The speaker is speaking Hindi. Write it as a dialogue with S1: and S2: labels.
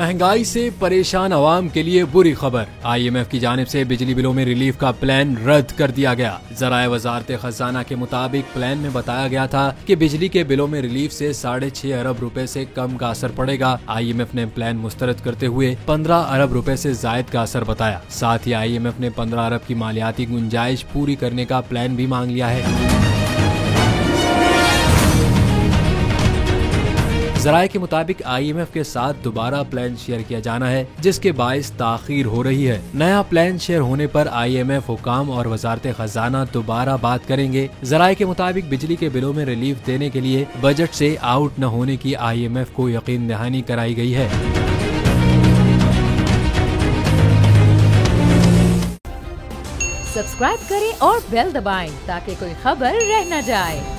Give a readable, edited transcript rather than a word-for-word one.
S1: महंगाई से परेशान आवाम के लिए बुरी खबर। IMF की जानिब से बिजली बिलों में रिलीफ का प्लान रद्द कर दिया गया। ज़राए वज़ारत खजाना के मुताबिक प्लान में बताया गया था कि बिजली के बिलों में रिलीफ से 6.5 अरब रुपए से कम का असर पड़ेगा। IMF ने प्लान मुस्तरद करते हुए 15 अरब रुपए से जायद का असर बताया। साथ ही IMF ने 15 अरब की मालियाती गुंजाइश पूरी करने का प्लान भी मांग लिया है। ज़राए के मुताबिक IMF के साथ दोबारा प्लान शेयर किया जाना है, जिसके बाइस ताखीर हो रही है। नया प्लान शेयर होने पर IMF हुकाम और वजारत खजाना दोबारा बात करेंगे। ज़राए के मुताबिक बिजली के बिलों में रिलीफ देने के लिए बजट से आउट न होने की IMF को यकीन दहानी कराई गई है।
S2: सब्सक्राइब करें और बेल दबाएं ताकि कोई खबर रह न जाए।